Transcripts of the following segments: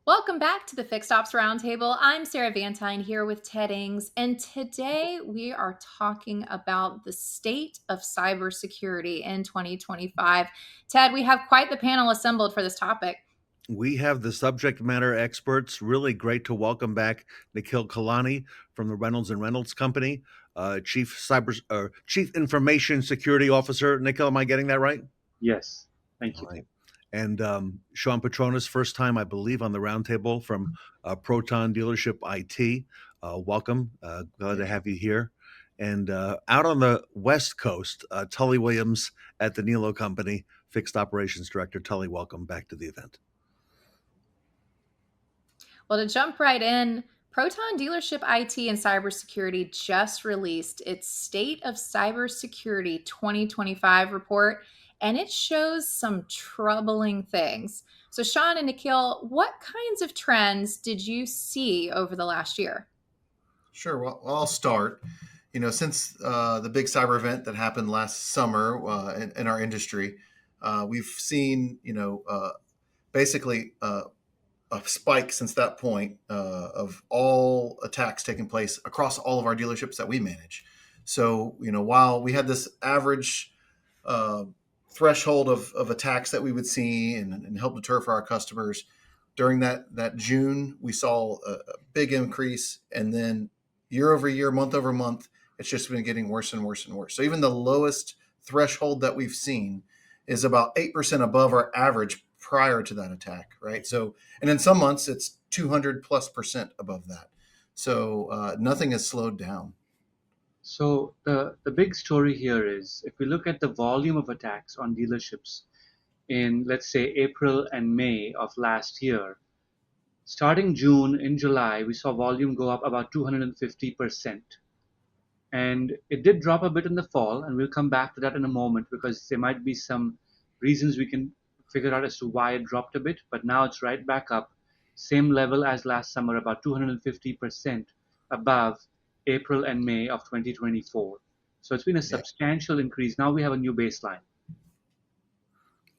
Welcome back to the Fixed Ops Roundtable. I'm Sarah Vantine here with Ted Ings, and today we are talking about the state of cybersecurity in 2025. Ted, we have quite the panel assembled for this topic. We have the subject matter experts. Really great to welcome back Nikhil Kalani from the Reynolds and Reynolds Company, Chief Information Security Officer. Nikhil, am I getting that right? Yes, thank All you. right. And Sean Petronas, first time, I believe, on the roundtable from PROTON Dealership IT. Welcome. Glad to have you here. And out on the West Coast, Tully Williams at the Nilo Company, Fixed Operations Director. Tully, welcome back to the event. Well, to jump right in, Proton Dealership IT and Cybersecurity just released its State of Cybersecurity 2025 report, and it shows some troubling things. So, Sean and Nikhil, what kinds of trends did you see over the last year? Sure. Well, I'll start. Since the big cyber event that happened last summer in our industry, we've seen, basically a spike since that point of all attacks taking place across all of our dealerships that we manage. So, while we had this average uh, threshold of attacks that we would see and help deter for our customers, during that June, we saw a big increase. And then year over year, month over month, it's just been getting worse and worse and worse. So even the lowest threshold that we've seen is about 8% above our average prior to that attack, right? So, and in some months, it's 200+% above that. So nothing has slowed down. So the big story here is if we look at the volume of attacks on dealerships in, let's say, April and May of last year, starting June in July, we saw volume go up about 250%. And it did drop a bit in the fall, and we'll come back to that in a moment because there might be some reasons we can figure out as to why it dropped a bit. But now it's right back up, same level as last summer, about 250% above April and May of 2024. So it's been a Yeah. substantial increase. Now we have a new baseline.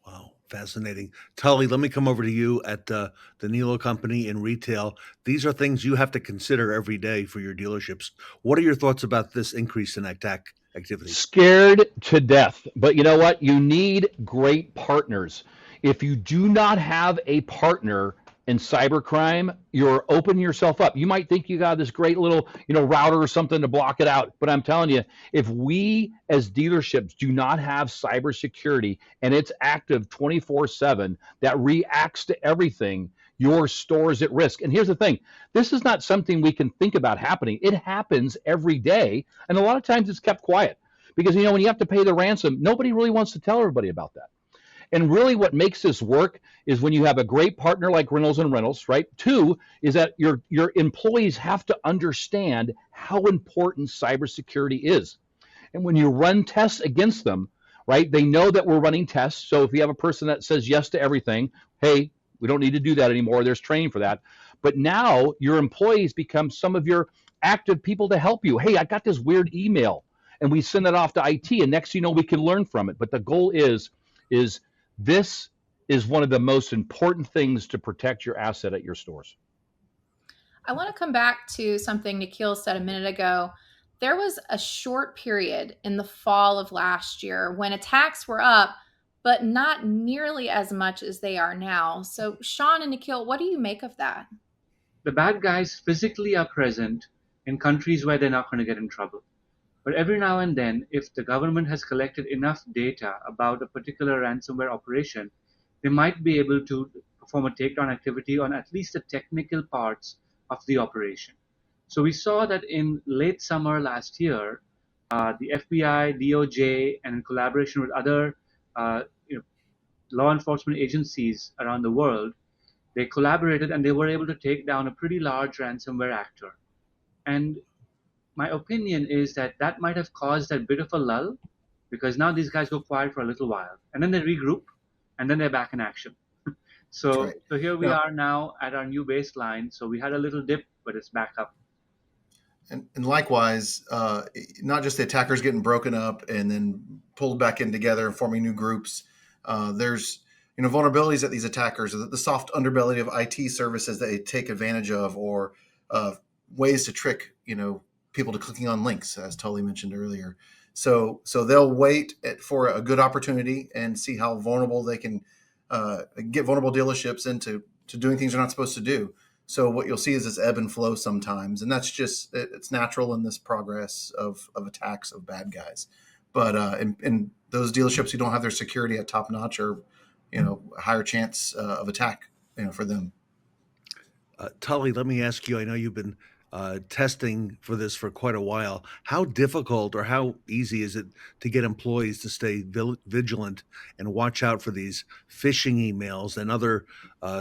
Wow, fascinating. Tully, let me come over to you at the Nilo Company in retail. These are things you have to consider every day for your dealerships. What are your thoughts about this increase in attack activity? Scared to death. But you know what? You need great partners. If you do not have a partner in cybercrime, you're opening yourself up. You might think you got this great little, router or something to block it out. But I'm telling you, if we as dealerships do not have cybersecurity and it's active 24/7 that reacts to everything, your store is at risk. And here's the thing, this is not something we can think about happening. It happens every day. And a lot of times it's kept quiet because, when you have to pay the ransom, nobody really wants to tell everybody about that. And really what makes this work is when you have a great partner like Reynolds and Reynolds, right? Two is that your employees have to understand how important cybersecurity is. And when you run tests against them, right, they know that we're running tests. So if you have a person that says yes to everything, hey, we don't need to do that anymore. There's training for that. But now your employees become some of your active people to help you. Hey, I got this weird email, and we send it off to IT, and next we can learn from it. But the goal is this is one of the most important things to protect your asset at your stores. I want to come back to something Nikhil said a minute ago. There was a short period in the fall of last year when attacks were up, but not nearly as much as they are now. So, Sean and Nikhil, what do you make of that? The bad guys physically are present in countries where they're not going to get in trouble. But every now and then, if the government has collected enough data about a particular ransomware operation, they might be able to perform a takedown activity on at least the technical parts of the operation. So we saw that in late summer last year, the FBI, DOJ, and in collaboration with other uh, you know, law enforcement agencies around the world, they collaborated and they were able to take down a pretty large ransomware actor. And my opinion is that that might have caused a bit of a lull because now these guys go quiet for a little while and then they regroup and then they're back in action. That's So right. so here we Now, are now at our new baseline. So we had a little dip, but it's back up. and likewise, not just the attackers getting broken up and then pulled back in together and forming new groups. There's vulnerabilities that these attackers, the soft underbelly of IT services that they take advantage of, or ways to trick, people to clicking on links, as Tully mentioned earlier. So they'll wait for a good opportunity and see how vulnerable they can get vulnerable dealerships into doing things they're not supposed to do. So what you'll see is this ebb and flow sometimes, and that's just it's natural in this progress of attacks of bad guys. But in those dealerships who don't have their security at top notch, or a higher chance of attack, for them. Tully, let me ask you. I know you've been testing for this for quite a while. How difficult or how easy is it to get employees to stay vigilant and watch out for these phishing emails and other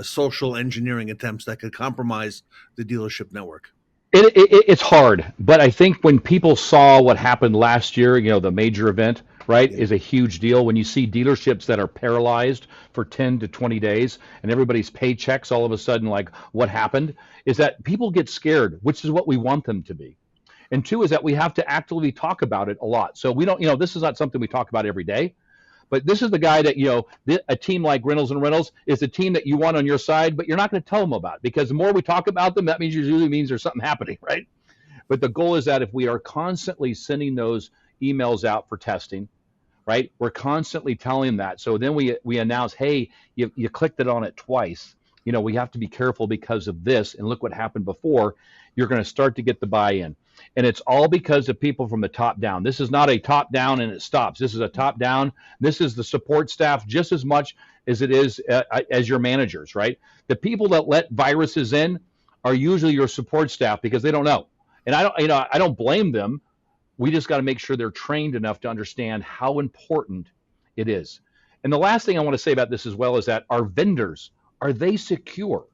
social engineering attempts that could compromise the dealership network? It's hard, but I think when people saw what happened last year, the major event, right, Yeah. is a huge deal. When you see dealerships that are paralyzed for 10 to 20 days and everybody's paychecks all of a sudden, like what happened, is that people get scared, which is what we want them to be. And two is that we have to actively talk about it a lot. So we don't, this is not something we talk about every day. But this is the guy that, a team like Reynolds and Reynolds is the team that you want on your side, but you're not going to tell them about it, because the more we talk about them, that means usually means there's something happening, right? But the goal is that if we are constantly sending those emails out for testing, right, we're constantly telling them that. So then we announce, hey, you clicked it on it twice. We have to be careful because of this, and look what happened before. You're going to start to get the buy-in. And it's all because of people from the top down. This is not a top down and it stops. This is a top down. This is the support staff just as much as it is as your managers, right? The people that let viruses in are usually your support staff, because they don't know. And I don't blame them. We just got to make sure they're trained enough to understand how important it is. And the last thing I want to say about this as well is that our vendors, are they secure?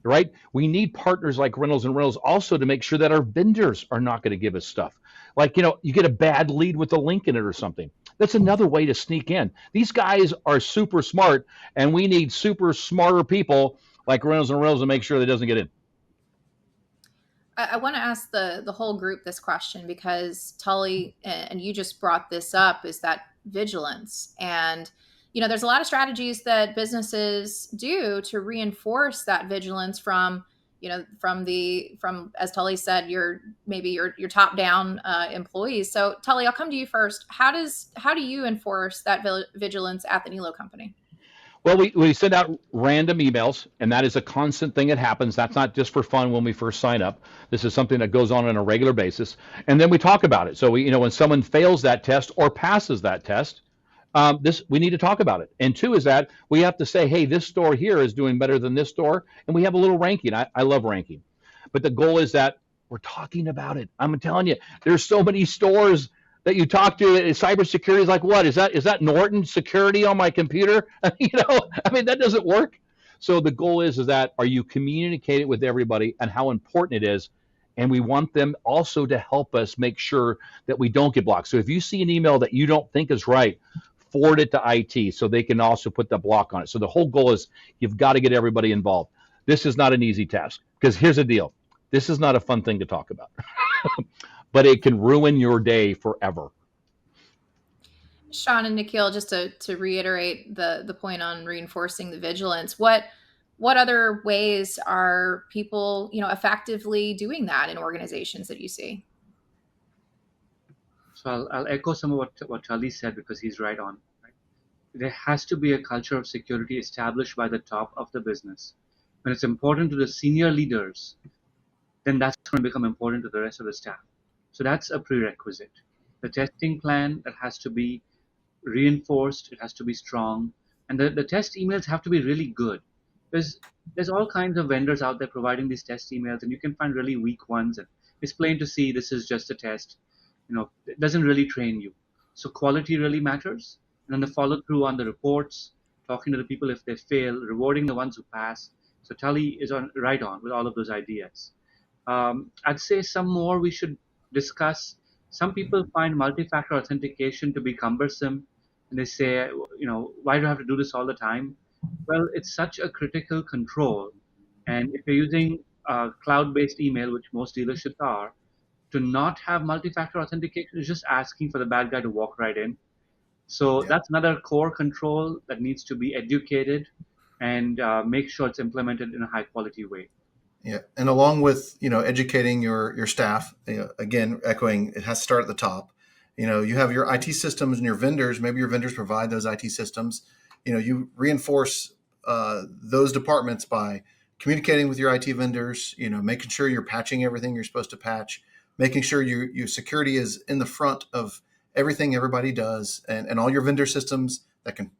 Right? We need partners like Reynolds and Reynolds also to make sure that our vendors are not going to give us stuff. Like, you get a bad lead with a link in it or something. That's another way to sneak in. These guys are super smart, and we need super smarter people like Reynolds and Reynolds to make sure that it doesn't get in. I want to ask the whole group this question, because Tully, and you just brought this up, is that vigilance. And there's a lot of strategies that businesses do to reinforce that vigilance from as Tully said, your top down employees. So Tully, I'll come to you first. How do you enforce that vigilance at the Nilo company? Well, we send out random emails, and that is a constant thing that happens. That's not just for fun when we first sign up. This is something that goes on a regular basis. And then we talk about it. So when someone fails that test or passes that test, we need to talk about it. And two is that we have to say, hey, this store here is doing better than this store. And we have a little ranking. I love ranking. But the goal is that we're talking about it. I'm telling you, there's so many stores that you talk to. Cybersecurity is like, what is that Norton security on my computer? That doesn't work. So the goal is that, are you communicating with everybody and how important it is? And we want them also to help us make sure that we don't get blocked. So if you see an email that you don't think is right, forward it to IT so they can also put the block on it. So the whole goal is you've got to get everybody involved. This is not an easy task, because here's the deal. This is not a fun thing to talk about. But it can ruin your day forever. Sean and Nikhil, just to reiterate the point on reinforcing the vigilance, what other ways are people effectively doing that in organizations that you see? So I'll echo some of what Charlie said, because he's right on. Right? There has to be a culture of security established by the top of the business. When it's important to the senior leaders, then that's going to become important to the rest of the staff. So that's a prerequisite. The testing plan that has to be reinforced, it has to be strong, and the test emails have to be really good. There's all kinds of vendors out there providing these test emails, and you can find really weak ones, and it's plain to see this is just a test. It doesn't really train you. So quality really matters, and then the follow through on the reports, talking to the people if they fail, rewarding the ones who pass. So Tully is right on with all of those ideas. I'd say some more we should discuss. Some people find multi-factor authentication to be cumbersome, and they say, why do I have to do this all the time? Well, it's such a critical control, and if you're using cloud-based email, which most dealerships are, to not have multi-factor authentication is just asking for the bad guy to walk right in. So Yeah. that's another core control that needs to be educated and make sure it's implemented in a high quality way. Yeah, and along with educating your staff, again echoing, it has to start at the top. You have your IT systems and your vendors. Maybe your vendors provide those IT systems. You reinforce those departments by communicating with your IT vendors. Making sure you're patching everything you're supposed to patch, making sure your security is in the front of everything everybody does, and all your vendor systems that can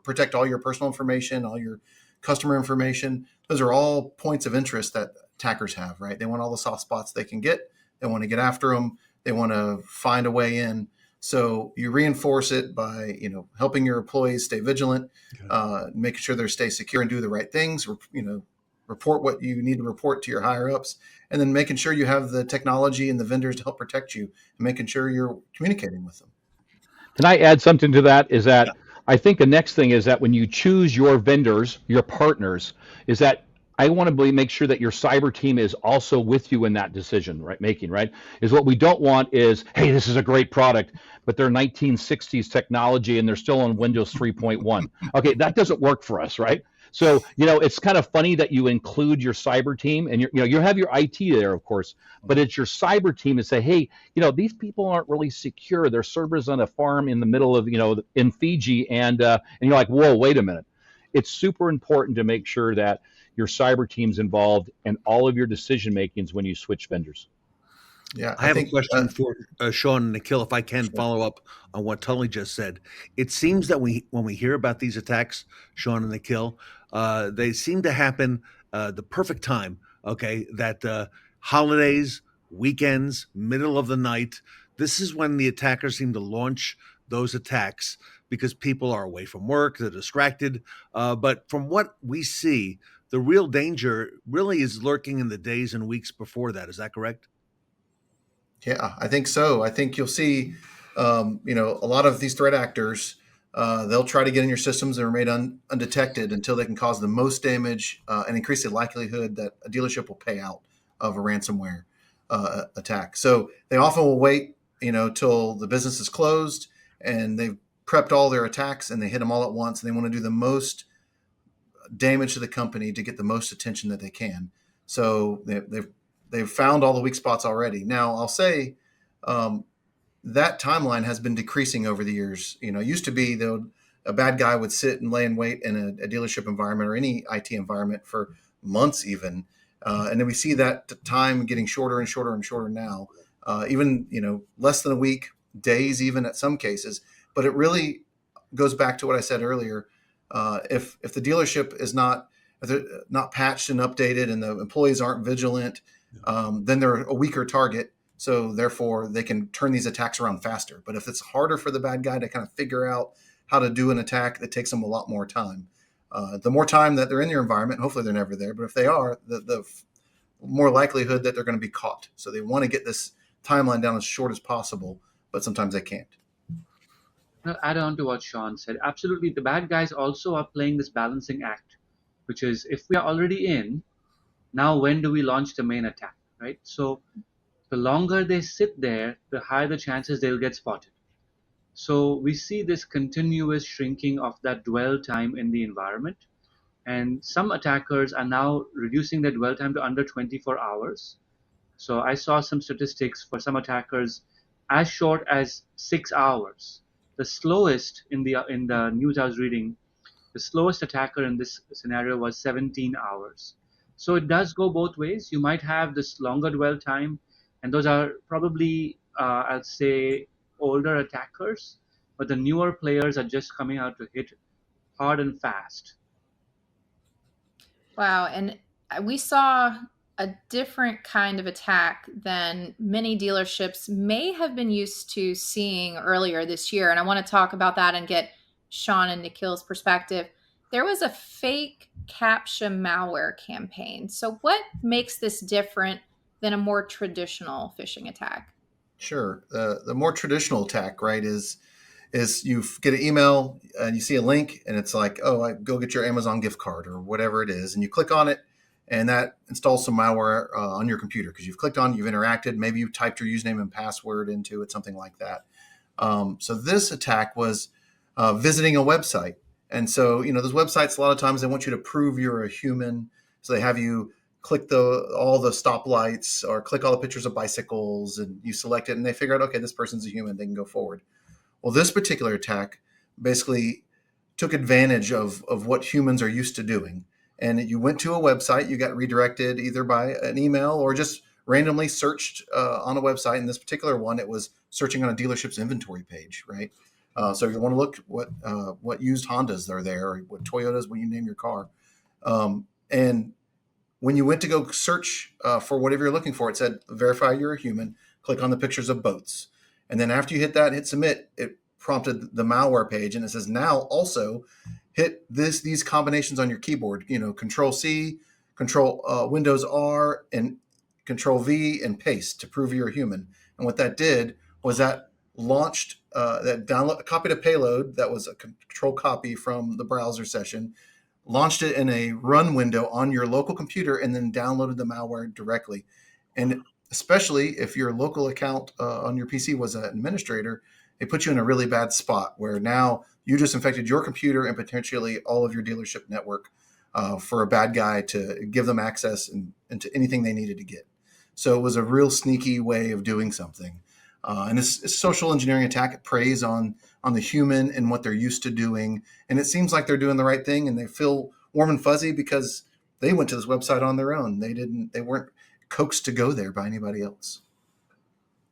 protect all your personal information, all your customer information. Those are all points of interest that attackers have, right? They want all the soft spots they can get. They want to get after them. They want to find a way in. So you reinforce it by, helping your employees stay vigilant, making sure they stay secure and do the right things. Report what you need to report to your higher ups, and then making sure you have the technology and the vendors to help protect you, and making sure you're communicating with them. Can I add something to that? Is Yeah. that I think the next thing is that when you choose your vendors, your partners, is that I want to make sure that your cyber team is also with you in that decision, right? Making, right? Is what we don't want is, hey, this is a great product, but they're 1960s technology and they're still on Windows 3.1. Okay, that doesn't work for us, right? So, it's kind of funny that you include your cyber team and you have your IT there, of course, but it's your cyber team to say, hey, these people aren't really secure. Their servers on a farm in the middle of, in Fiji, and you're like, whoa, wait a minute. It's super important to make sure that your cyber team's involved in all of your decision makings when you switch vendors. Yeah, I I have a think. question for Sean and Nikhil, if I can Sure. follow up on what Tully just said. It seems that when we hear about these attacks, Sean and Nikhil, they seem to happen the perfect time. Okay, that holidays, weekends, middle of the night. This is when the attackers seem to launch those attacks because people are away from work, they're distracted. But from what we see, the real danger really is lurking in the days and weeks before that. Is that correct? Yeah, I think so. I think you'll see, a lot of these threat actors. They'll try to get in your systems and remain undetected until they can cause the most damage and increase the likelihood that a dealership will pay out of a ransomware attack. So they often will wait, till the business is closed and they've prepped all their attacks and they hit them all at once. And they want to do the most damage to the company to get the most attention that they can. So they've found all the weak spots already. Now I'll say, um, that timeline has been decreasing over the years. It used to be though a bad guy would sit and lay in wait in a dealership environment or any IT environment for months even, and then we see that time getting shorter and shorter and shorter now, even less than a week, days even at some cases. But it really goes back to what I said earlier. If the dealership is not, if they're not patched and updated and the employees aren't vigilant, then they're a weaker target. So therefore, they can turn these attacks around faster. But if it's harder for the bad guy to kind of figure out how to do an attack, that takes them a lot more time. The more time that they're in your environment, hopefully they're never there. But if they are, the more likelihood that they're going to be caught. So they want to get this timeline down as short as possible, but sometimes they can't. Now, add on to what Sean said. Absolutely, the bad guys also are playing this balancing act, which is if we are already in, now when do we launch the main attack, right? So the longer they sit there, the higher the chances they'll get spotted. So we see this continuous shrinking of that dwell time in the environment. And some attackers are now reducing their dwell time to under 24 hours. So I saw some statistics for some attackers as short as 6 hours. The slowest in the news I was reading, the slowest attacker in this scenario was 17 hours. So it does go both ways. You might have this longer dwell time, and those are probably, I'll say, older attackers, but the newer players are just coming out to hit hard and fast. Wow. And we saw a different kind of attack than many dealerships may have been used to seeing earlier this year. And I want to talk about that and get Sean and Nikhil's perspective. There was a fake CAPTCHA malware campaign. So, what makes this different than a more traditional phishing attack? Sure. The more traditional attack, right, is you get an email and you see a link and it's like, oh, go get your Amazon gift card or whatever it is, and you click on it, and that installs some malware on your computer because you've clicked on, you've interacted, maybe you typed your username and password into it, something like that. So this attack was visiting a website. And so, those websites, a lot of times they want you to prove you're a human. So they have you click all the stoplights or click all the pictures of bicycles, and you select it and they figure out, okay, this person's a human, they can go forward. Well, this particular attack basically took advantage of what humans are used to doing. And you went to a website, you got redirected either by an email or just randomly searched on a website. In this particular one, it was searching on a dealership's inventory page, right? So you want to look what used Hondas are there, or what Toyotas when you name your car. And when you went to go search for whatever you're looking for, it said verify you're a human. Click on the pictures of boats, and then after you hit that, hit submit, it prompted the malware page, and it says now also hit these combinations on your keyboard. Control C, Control Windows R, and Control V, and paste to prove you're a human. And what that did was that launched that download copied a payload that was a control copy from the browser session, launched it in a run window on your local computer, and then downloaded the malware directly. And especially if your local account on your PC was an administrator, it puts you in a really bad spot where now you just infected your computer and potentially all of your dealership network for a bad guy to give them access into anything they needed to get. So it was a real sneaky way of doing something. And this social engineering attack, it preys on the human and what they're used to doing. And it seems like they're doing the right thing, and they feel warm and fuzzy because they went to this website on their own. They weren't coaxed to go there by anybody else.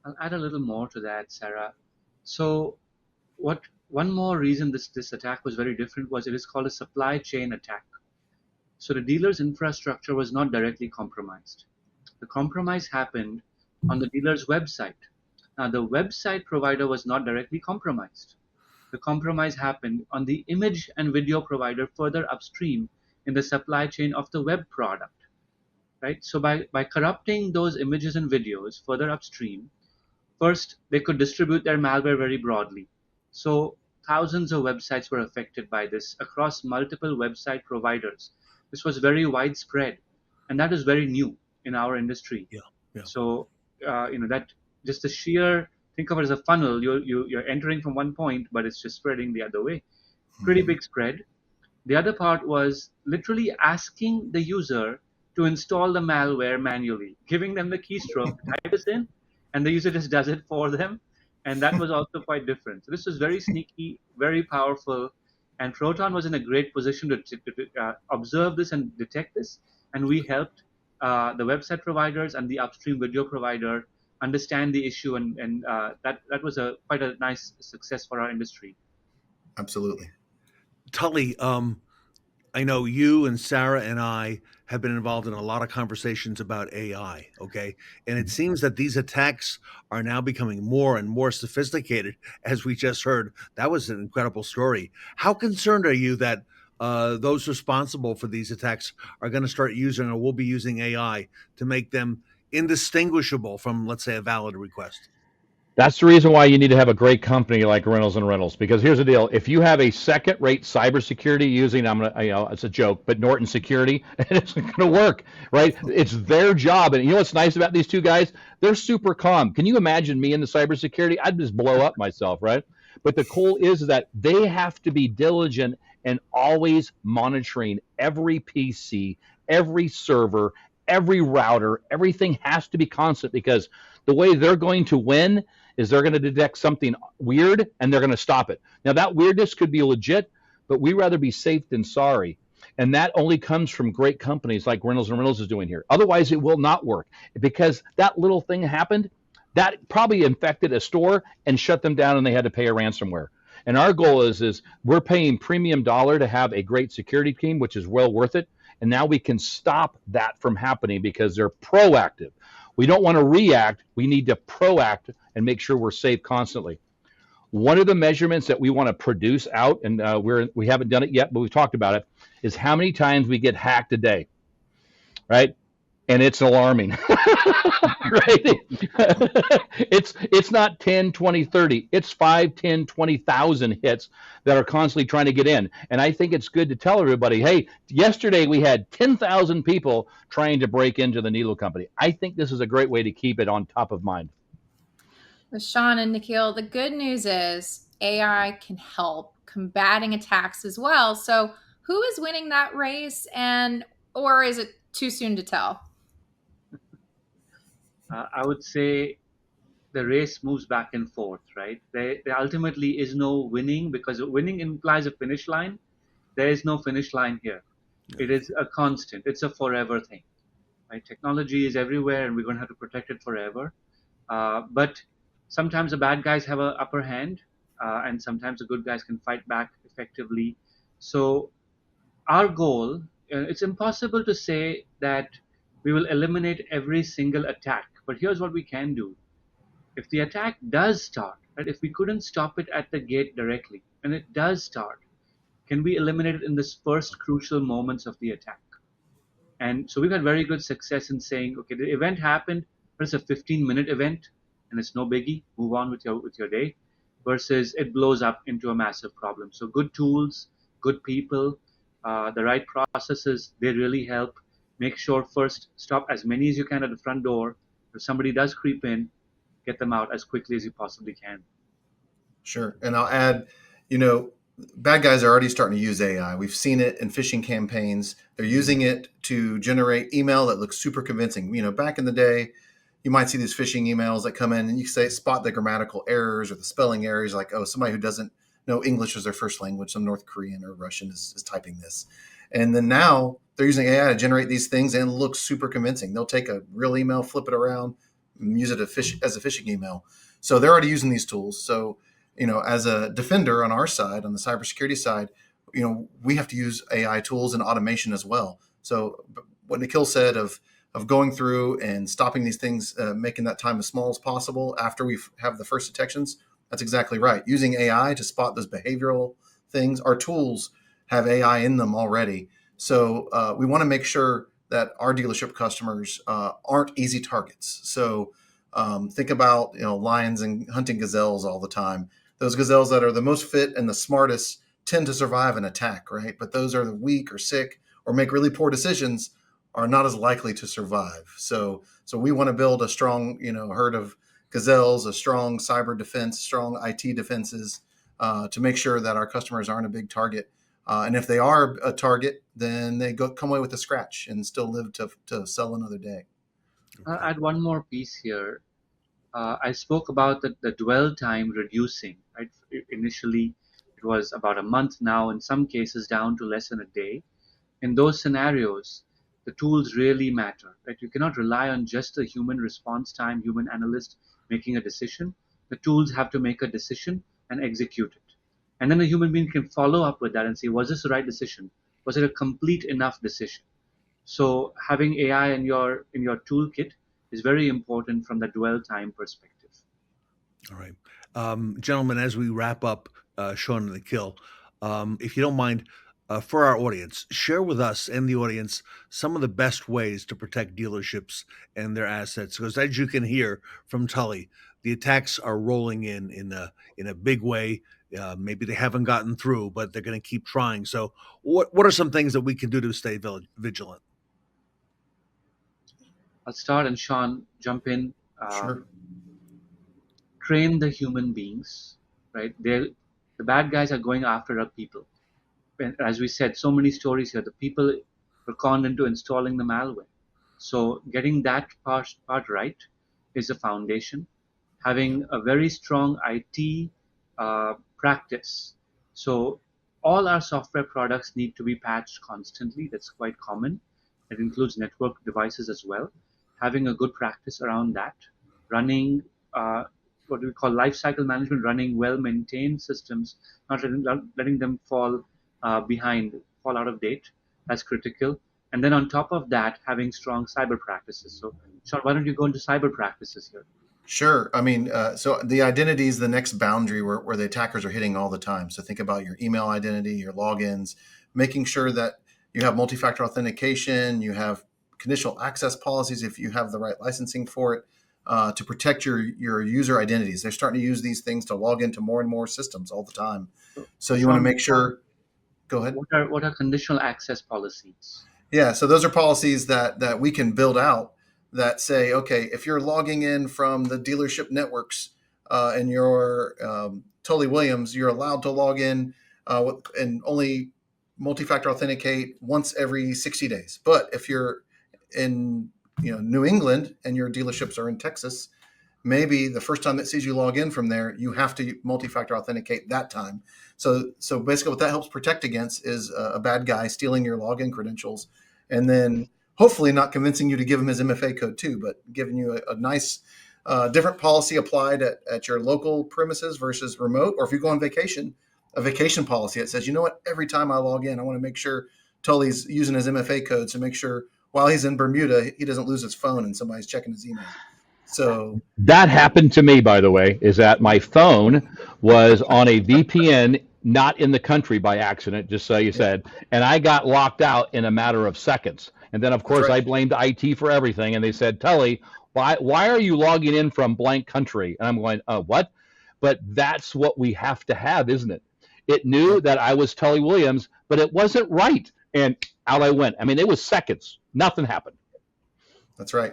I'll add a little more to that, Sarah. So one more reason this attack was very different was it is called a supply chain attack. So the dealer's infrastructure was not directly compromised. The compromise happened on the dealer's website. Now, the website provider was not directly compromised. The compromise happened on the image and video provider further upstream in the supply chain of the web product, right? So by corrupting those images and videos further upstream, first, they could distribute their malware very broadly. So thousands of websites were affected by this across multiple website providers. This was very widespread, and that is very new in our industry. Yeah. So, that just the sheer, think of it as a funnel. You're entering from one point, but it's just spreading the other way. Pretty big spread. The other part was literally asking the user to install the malware manually, giving them the keystroke, type this in, and the user just does it for them. And that was also quite different. So this was very sneaky, very powerful, and Proton was in a great position to observe this and detect this. And we helped the website providers and the upstream video provider understand the issue, and that was quite a nice success for our industry. Absolutely. Tully, I know you and Sarah and I have been involved in a lot of conversations about AI, okay? And it seems that these attacks are now becoming more and more sophisticated, as we just heard. That was an incredible story. How concerned are you that those responsible for these attacks are going to start using or will be using AI to make them indistinguishable from, let's say, a valid request? That's the reason why you need to have a great company like Reynolds and Reynolds. Because here's the deal: if you have a second-rate cybersecurity using, it's a joke, but Norton Security, it isn't going to work, right? It's their job, and you know what's nice about these two guys? They're super calm. Can you imagine me in the cybersecurity? I'd just blow up myself, right? But the cool is that they have to be diligent and always monitoring every PC, every server, every router. Everything has to be constant because the way they're going to win is they're going to detect something weird and they're going to stop it. Now, that weirdness could be legit, but we'd rather be safe than sorry. And that only comes from great companies like Reynolds and Reynolds is doing here. Otherwise, it will not work because that little thing happened. That probably infected a store and shut them down, and they had to pay a ransomware. And our goal is we're paying premium dollar to have a great security team, which is well worth it. And now we can stop that from happening because they're proactive. We don't want to react. We need to proact and make sure we're safe constantly. One of the measurements that we want to produce out, and we haven't done it yet, but we've talked about it, is how many times we get hacked a day, right? And it's alarming, right? It's not 10, 20, 30. It's 5, 10, 20,000 hits that are constantly trying to get in. And I think it's good to tell everybody, hey, yesterday we had 10,000 people trying to break into the Needle Company. I think this is a great way to keep it on top of mind. Sean and Nikhil, the good news is AI can help combating attacks as well. So, who is winning that race, and or is it too soon to tell? I would say the race moves back and forth, right? There ultimately is no winning because winning implies a finish line. There is no finish line here. It is a constant. It's a forever thing, right? Technology is everywhere, and we're going to have to protect it forever. But sometimes the bad guys have an upper hand, and sometimes the good guys can fight back effectively. So our goal, it's impossible to say that we will eliminate every single attack, but here's what we can do. If the attack does start, right, if we couldn't stop it at the gate directly, and it does start, can we eliminate it in the first crucial moments of the attack? And so we've had very good success in saying, okay, the event happened, but it's a 15-minute event, and it's no biggie. Move on with your day, versus it blows up into a massive problem. So good tools, good people, the right processes, they really help. Make sure first stop as many as you can at the front door. If somebody does creep in, get them out as quickly as you possibly can. Sure. And I'll add, you know, bad guys are already starting to use AI. We've seen it in phishing campaigns. They're using it to generate email that looks super convincing. You know, back in the day, you might see these phishing emails that come in and you say spot the grammatical errors or the spelling errors, like, oh, somebody who doesn't know English as their first language, some North Korean or Russian is typing this. And then now they're using AI to generate these things and it looks super convincing. They'll take a real email, flip it around, and use it as a phishing email. So they're already using these tools. So, you know, as a defender on our side, on the cybersecurity side, you know, we have to use AI tools and automation as well. So what Nikhil said of going through and stopping these things, making that time as small as possible after we have the first detections, that's exactly right. Using AI to spot those behavioral things. Our tools have AI in them already. So we want to make sure that our dealership customers aren't easy targets. So think about, you know, lions and hunting gazelles all the time. Those gazelles that are the most fit and the smartest tend to survive an attack, right? But those are the weak or sick or make really poor decisions are not as likely to survive. So we want to build a strong, you know, herd of gazelles, a strong cyber defense, strong IT defenses to make sure that our customers aren't a big target. And if they are a target, then they come away with a scratch and still live to sell another day. I'll add one more piece here. I spoke about the dwell time reducing. Right? Initially, it was about a month. Now, in some cases, down to less than a day. In those scenarios, the tools really matter. Right? You cannot rely on just the human response time, human analyst making a decision. The tools have to make a decision and execute it. And then the human being can follow up with that and say, was this the right decision? Was it a complete enough decision? So having AI in your toolkit is very important from the dwell time perspective. All right. Gentlemen, as we wrap up Sean and Nikhil, if you don't mind, for our audience, share with us and the audience some of the best ways to protect dealerships and their assets. Because as you can hear from Tully, the attacks are rolling in a big way. Maybe they haven't gotten through, but they're going to keep trying. So, what are some things that we can do to stay vigilant? I'll start and Sean jump in. Sure. Train the human beings, right? The bad guys are going after our people. And as we said, so many stories here. The people were conned into installing the malware. So getting that part right is a foundation. Having a very strong IT practice. So all our software products need to be patched constantly. That's quite common. It includes network devices as well. Having a good practice around that, running what we call lifecycle management, running well-maintained systems, not letting them fall out of date. That's critical. And then on top of that, having strong cyber practices. So, Sean, why don't you go into cyber practices here? Sure. I mean, so the identity is the next boundary where the attackers are hitting all the time. So think about your email identity, your logins, making sure that you have multi-factor authentication, you have conditional access policies if you have the right licensing for it to protect your user identities. They're starting to use these things to log into more and more systems all the time. So you want to Sean, make sure. Go ahead. what are conditional access policies? Yeah, so those are policies that we can build out that say, okay, if you're logging in from the dealership networks and you're Tully Williams, you're allowed to log in and only multi-factor authenticate once every 60 days. But if you're in New England and your dealerships are in Texas, maybe the first time that sees you log in from there, you have to multi-factor authenticate that time. So basically what that helps protect against is a bad guy stealing your login credentials and then hopefully not convincing you to give him his MFA code too, but giving you a nice different policy applied at your local premises versus remote. Or if you go on vacation, a vacation policy that says, you know what, every time I log in, I want to make sure Tully's using his MFA code to make sure while he's in Bermuda, he doesn't lose his phone and somebody's checking his email. So That happened to me, by the way, is that my phone was on a VPN, not in the country by accident, just so you said, and I got locked out in a matter of seconds. And then, of course, I blamed IT for everything, and they said, Tully, why are you logging in from blank country? And I'm going, what? But that's what we have to have, isn't it? It knew that I was Tully Williams, but it wasn't right. And out I went. I mean, it was seconds. Nothing happened. That's right.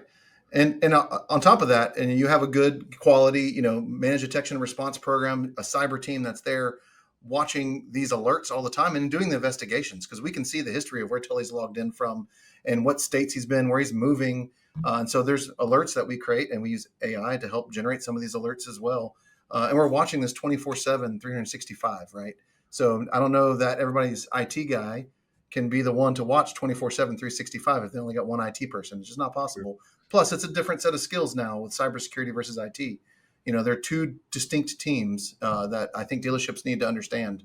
And on top of that, and you have a good quality, managed detection and response program, a cyber team that's there watching these alerts all the time and doing the investigations, because we can see the history of where Tully's logged in from and what states he's been, where he's moving. And so there's alerts that we create, and we use AI to help generate some of these alerts as well. And we're watching this 24/7, 365, right? So I don't know that everybody's IT guy can be the one to watch 24/7, 365 if they only got one IT person. It's just not possible. Plus, it's a different set of skills now with cybersecurity versus IT. They're two distinct teams that I think dealerships need to understand.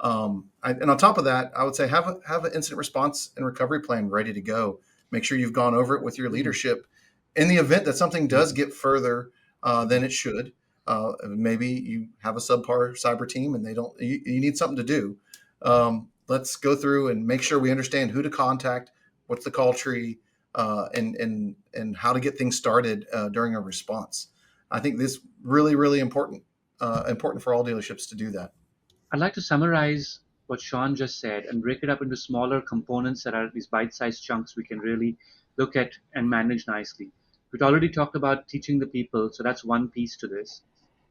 And on top of that, I would say have an incident response and recovery plan ready to go. Make sure you've gone over it with your leadership. In the event that something does get further than it should, maybe you have a subpar cyber team and you need something to do. Let's go through and make sure we understand who to contact, what's the call tree, and how to get things started during a response. I think this really, really important for all dealerships to do that. I'd like to summarize what Sean just said and break it up into smaller components that are these bite-sized chunks we can really look at and manage nicely. We've already talked about teaching the people, so that's one piece to this.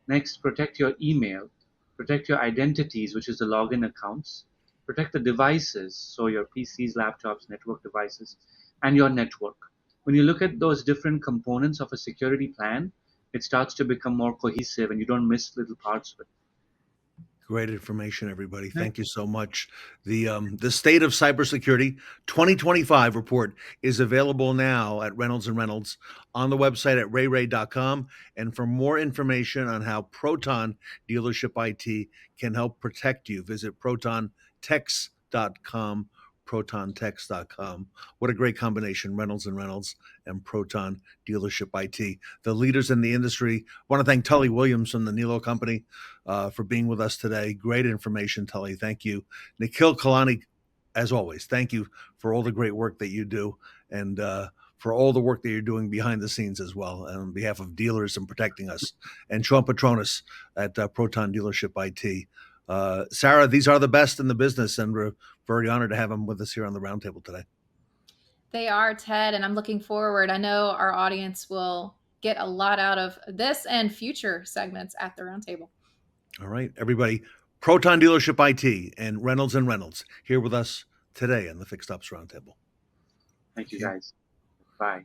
Next, protect your email, protect your identities, which is the login accounts, protect the devices, so your PCs, laptops, network devices, and your network. When you look at those different components of a security plan, it starts to become more cohesive and you don't miss little parts of it. Great information, everybody. Thank you so much. The State of Cybersecurity 2025 report is available now at Reynolds & Reynolds on the website at rayray.com. And for more information on how Proton Dealership IT can help protect you, visit protontex.com, protontex.com. What a great combination, Reynolds & Reynolds and Proton Dealership IT. The leaders in the industry. I want to thank Tully Williams from the Nilo Company for being with us today. Great information, Tully. Thank you. Nikhil Kalani, as always, thank you for all the great work that you do and for all the work that you're doing behind the scenes as well on behalf of dealers and protecting us. And Sean Petronas at Proton Dealership IT. Sarah, these are the best in the business, and we're very honored to have them with us here on the roundtable today. They are, Ted, and I'm looking forward. I know our audience will get a lot out of this and future segments at the roundtable. All right, everybody. Proton Dealership IT and Reynolds & Reynolds here with us today on the Fixed Ops Roundtable. Thank you, guys. Bye.